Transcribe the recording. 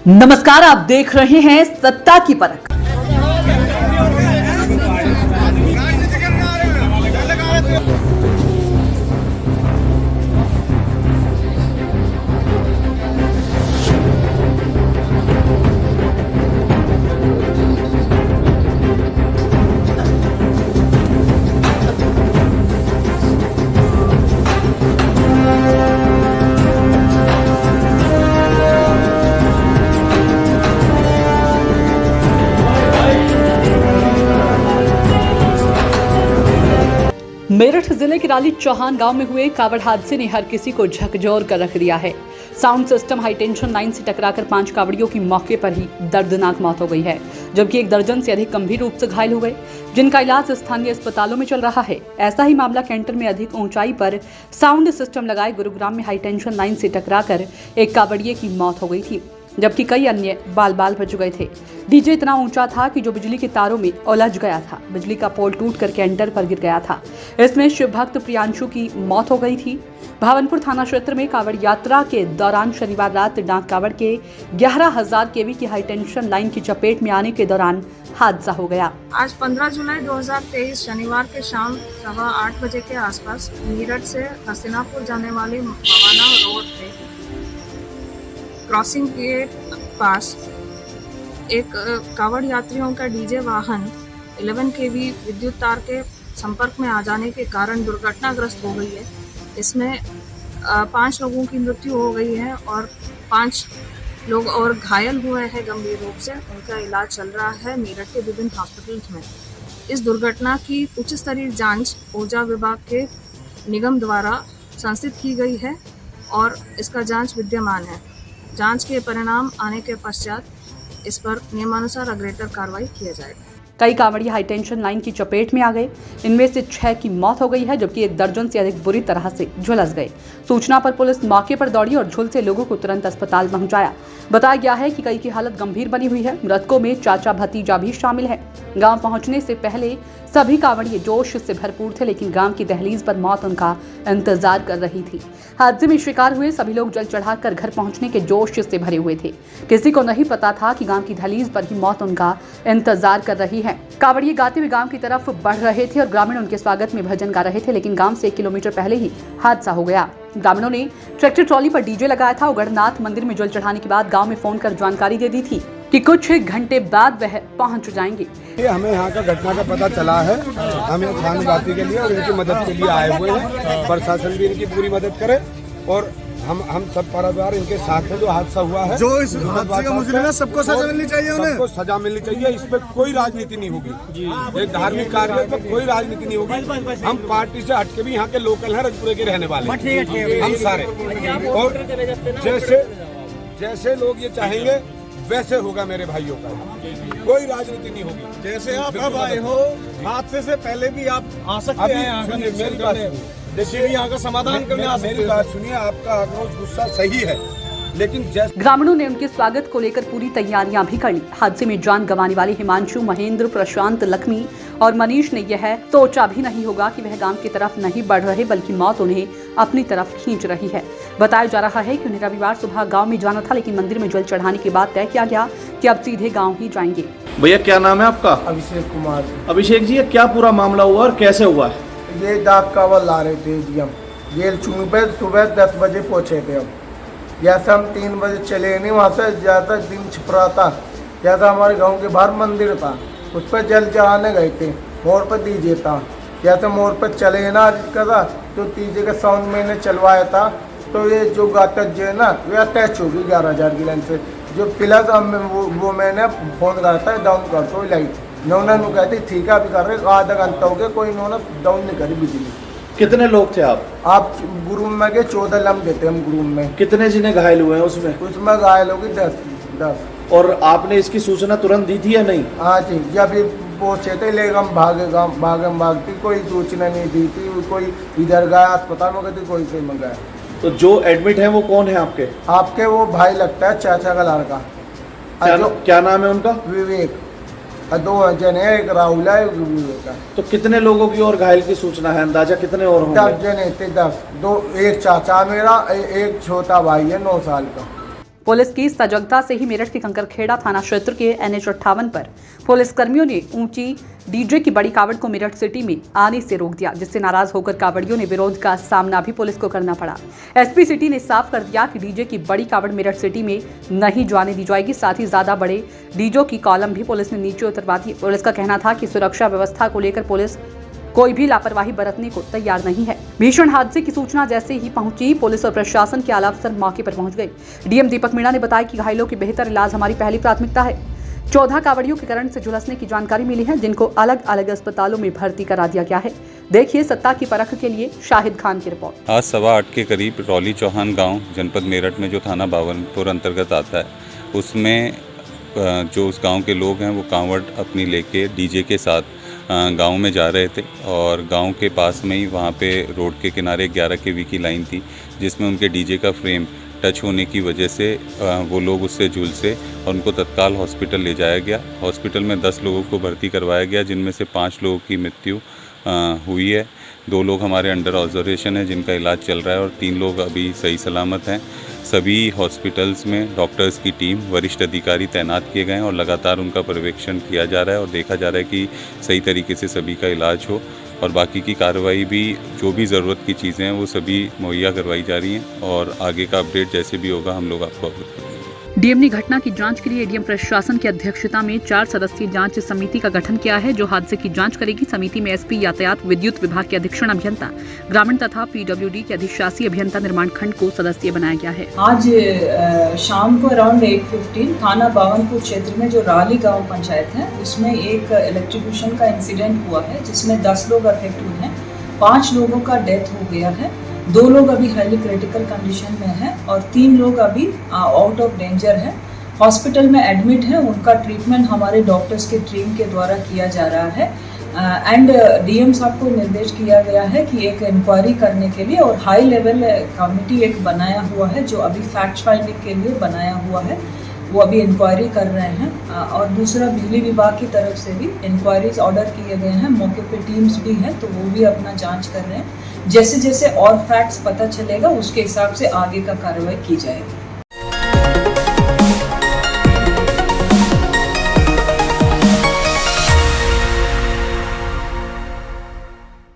नमस्कार, आप देख रहे हैं सत्ता की परख। मेरठ जिले के राली चौहान गांव में हुए कावड़ हादसे ने हर किसी को झकझोर कर रख दिया है। Sound system high tension line से टकराकर 5 कावड़ियों की मौके पर ही दर्दनाक मौत हो गई है, जबकि 1 दर्जन से अधिक गंभीर रूप से घायल हो गए, जिनका इलाज स्थानीय अस्पतालों में चल रहा है। ऐसा ही मामला कैंटर में अधिक ऊंचाई पर साउंड सिस्टम लगाए गुरुग्राम में हाई टेंशन लाइन से टकराकर 1 कावड़िए की मौत हो गई थी, जबकि कई अन्य बाल बच गए थे। डीजे इतना ऊंचा था कि जो बिजली के तारों में उलझ गया था। बिजली का पोल टूटकर कैंटर पर गिर गया था। इसमें शिव भक्त प्रियांशु की मौत हो गई थी। भावनपुर थाना क्षेत्र में कावड़ यात्रा के दौरान शनिवार रात डाक कावड़ के 11,000 केवी की हाई टेंशन लाइन की चपेट में आने के दौरान हादसा हो गया। आज 15 जुलाई 2023 शनिवार के शाम 8:15 बजे के आसपास मेरठ से हसीनापुर जाने वाली मवाना रोड पे क्रॉसिंग के पास एक कावड़ यात्रियों का डीजे वाहन 11 केवी विद्युत तार के संपर्क में आ जाने के कारण दुर्घटनाग्रस्त हो गई है। इसमें 5 लोगों की मृत्यु हो गई है और 5 लोग और घायल हुए हैं गंभीर रूप से। उनका इलाज चल रहा है मेरठ के विभिन्न हॉस्पिटल्स में। इस दुर्घटना की उच्च स्तरीय जांच ऊर्जा विभाग के निगम द्वारा संस्थित की गई है और इसका जांच विद्यमान है। जांच के परिणाम आने के पश्चात इस पर नियमानुसार अग्रेतर कार्रवाई किया जाएगा। कई कांवड़िए हाई टेंशन लाइन की चपेट में आ गए। इनमें से 6 की मौत हो गई है, जबकि 1 दर्जन से अधिक बुरी तरह से झुलस गए। सूचना पर पुलिस मौके पर दौड़ी और झुलसे लोगों को तुरंत अस्पताल पहुंचाया। बताया गया है कि कई की हालत गंभीर बनी हुई है। मृतकों में चाचा भतीजा भी शामिल है। गांव पहुंचने से पहले सभी कांवड़िए जोश से भरपूर थे, लेकिन गांव की दहलीज पर मौत उनका इंतजार कर रही थी। हादसे में शिकार हुए सभी लोग जल चढ़ाकर घर पहुंचने के जोश से भरे हुए थे। किसी को नहीं पता था कि गांव की दहलीज पर ही मौत उनका इंतजार कर रही है। कावड़िए गाते हुए गांव की तरफ बढ़ रहे थे और ग्रामीण उनके स्वागत में भजन गा रहे थे, लेकिन गांव से 1 किलोमीटर पहले ही हादसा हो गया। ग्रामीणों ने ट्रैक्टर ट्रॉली पर डीजे लगाया था। उगड़नाथ मंदिर में जल चढ़ाने के बाद गांव में फोन कर जानकारी दे दी थी कि कुछ घंटे बाद वह पहुंच जाएंगे। हमें यहाँ का घटना का पता चला है। हम यहाँ खानबाती के लिए और इनकी मदद के लिए आए हुए हैं। प्रशासन भी इनकी पूरी मदद करे और हम सब परिवार इनके साथ हैं। जो हादसा हुआ है, जो इस हादसे का मुजरिम है, सबको सजा मिलनी चाहिए। उन्हें सबको सजा मिलनी चाहिए। इस पे कोई राजनीति नहीं होगी। एक धार्मिक कार्य है, कोई राजनीति नहीं होगी। हम पार्टी से हटके भी यहाँ के लोकल हैं, रजपुरे के रहने वाले हम सारे। और जैसे लोग ये चाहेंगे वैसे होगा मेरे भाइयों का। कोई राजनीति नहीं होगी। जैसे आप अब आए हो, हादसे से पहले भी आप आ सकते हैं। मेरी बात देखिए, यहाँ का समाधान करने आ सकते हैं। मेरी बात सुनिए, आपका आक्रोश गुस्सा सही है, लेकिन ग्रामीणों ने उनके स्वागत को लेकर पूरी तैयारियां भी कर ली। हादसे में जान गंवाने वाले हिमांशु, महेंद्र, प्रशांत, लक्ष्मी और मनीष ने यह सोचा भी नहीं होगा कि वह गांव की तरफ नहीं बढ़ रहे, बल्कि मौत उन्हें अपनी तरफ खींच रही है। बताया जा रहा है कि उन्हें रविवार सुबह गांव में जाना था, लेकिन मंदिर में जल चढ़ाने के बाद तय किया गया कि अब सीधे गाँव ही जाएंगे। भैया, क्या नाम है आपका? अभिषेक कुमार। अभिषेक जी, ये क्या पूरा मामला हुआ और कैसे हुआ है? ये डाक कावड़ ला रहे थे जी। हम ये सुबह 10 बजे पहुँचे थे। हम जैसे हम 3 बजे चले नहीं, वहाँ से ज़्यादा दिन छिप रहा था। जैसा हमारे गांव के बाहर मंदिर था, उस पर जल चढ़ाने गए थे। मोड़ पर डीजे था। जैसे मोड़ पर चले ना करा तो डीजे का साउंड मैंने चलवाया था, तो ये जो गाता जो है ना, वे अटैच होगी 11,000 की लाइन से। जो प्लस वो मैंने फोन करा था डाउन कर दो लाइट। उन्होंने कहती ठीक है अभी कर रहे, आधा घंटा हो गया, कोई इन्होंने डाउन नहीं करी बिजली। कितने लोग थे आप? ग्रुप में गए 14 लम देते हम ग्रुप में। कितने जिन्हें घायल हुए हैं उसमें घायल होगी 10। और आपने इसकी सूचना तुरंत दी थी या नहीं? हाँ जी, जब ये पहुँचे थे लेकिन हम भागती, कोई सूचना नहीं दी थी। कोई इधर गया अस्पताल में गई, कोई से मंगाया। तो जो एडमिट है वो कौन है आपके? वो भाई लगता है, चाचा का लड़का। क्या नाम है उनका? विवेक। 2 जन है, एक राहुल है, एक विवेक है। तो कितने लोगों की और घायल की सूचना है? अंदाजा कितने और होंगे? 10 जन थे। 10 एक चाचा मेरा, एक छोटा भाई है 9 साल का। पुलिस की सजगता से ही मेरठ के कंकरखेड़ा थाना क्षेत्र के NH 58 पर पुलिस कर्मियों ने ऊंची डीजे की बड़ी कावड़ को मेरठ सिटी में आने से रोक दिया, जिससे नाराज होकर कावड़ियों ने विरोध का सामना भी पुलिस को करना पड़ा। SP सिटी ने साफ कर दिया कि डीजे की बड़ी कावड़ मेरठ सिटी में नहीं जाने दी जाएगी। साथ ही ज्यादा बड़े डीजो की कॉलम भी पुलिस ने नीचे उतरवा दी। पुलिस का कहना था कि सुरक्षा व्यवस्था को लेकर पुलिस कोई भी लापरवाही बरतने को तैयार नहीं है। भीषण हादसे की सूचना जैसे ही पहुंची, पुलिस और प्रशासन के आला अफसर मौके पर पहुंच गए। डीएम दीपक मीणा ने बताया कि घायलों के बेहतर इलाज हमारी पहली प्राथमिकता है। 14 कावड़ियों के करंट से झुलसने की जानकारी मिली है, जिनको अलग अलग अस्पतालों में भर्ती करा दिया गया है। देखिए सत्ता की परख के लिए शाहिद खान की रिपोर्ट। आज 8:15 के करीब रौली चौहान गांव जनपद मेरठ में जो थाना बावनपुर अंतर्गत आता है, उसमें जो उस गांव के लोग हैं वो कांवड़ अपनी लेके डीजे के साथ गांव में जा रहे थे और गांव के पास में ही वहाँ पे रोड के किनारे 11 kV की लाइन थी, जिसमें उनके डीजे का फ्रेम टच होने की वजह से वो लोग उससे झुलसे और उनको तत्काल हॉस्पिटल ले जाया गया। हॉस्पिटल में 10 लोगों को भर्ती करवाया गया, जिनमें से 5 लोगों की मृत्यु हुई है। 2 लोग हमारे अंडर ऑब्जर्वेशन है, जिनका इलाज चल रहा है और 3 लोग अभी सही सलामत हैं। सभी हॉस्पिटल्स में डॉक्टर्स की टीम, वरिष्ठ अधिकारी तैनात किए गए हैं और लगातार उनका पर्यवेक्षण किया जा रहा है और देखा जा रहा है कि सही तरीके से सभी का इलाज हो और बाकी की कार्रवाई भी, जो भी ज़रूरत की चीज़ें हैं वो सभी मुहैया करवाई जा रही हैं और आगे का अपडेट जैसे भी होगा हम लोग आपको अवगत करेंगे। डीएम ने घटना की जांच के लिए डीएम प्रशासन की अध्यक्षता में 4 सदस्यीय जांच समिति का गठन किया है, जो हादसे की जांच करेगी। समिति में SP यातायात विद्युत विभाग के अधीक्षण अभियंता, ग्रामीण तथा PWD के अधिशासी अभियंता निर्माण खंड को सदस्य बनाया गया है। आज शाम को अराउंड 8:15 थाना बावनपुर क्षेत्र में जो राली गांव पंचायत है, उसमें एक इलेक्ट्रिक्यूशन का इंसिडेंट हुआ है, जिसमें 10 लोग अफेक्ट हुए हैं। 5 लोगों का डेथ हो गया है, 2 लोग अभी हाईली क्रिटिकल कंडीशन में हैं और 3 लोग अभी आउट ऑफ डेंजर है, हॉस्पिटल में एडमिट है। उनका ट्रीटमेंट हमारे डॉक्टर्स के टीम के द्वारा किया जा रहा है एंड डीएम साहब को निर्देश किया गया है कि एक इंक्वायरी करने के लिए और हाई लेवल कमेटी एक बनाया हुआ है, जो अभी फैक्ट फाइंडिंग के लिए बनाया हुआ है, वो अभी इंक्वायरी कर रहे हैं। और दूसरा, बिजली विभाग की तरफ से भी इंक्वायरीज ऑर्डर किए गए हैं, मौके पे टीम्स भी हैं, तो वो भी अपना जांच कर रहे हैं। जैसे जैसे और फैक्ट्स पता चलेगा उसके हिसाब से आगे का कार्रवाई की जाएगी।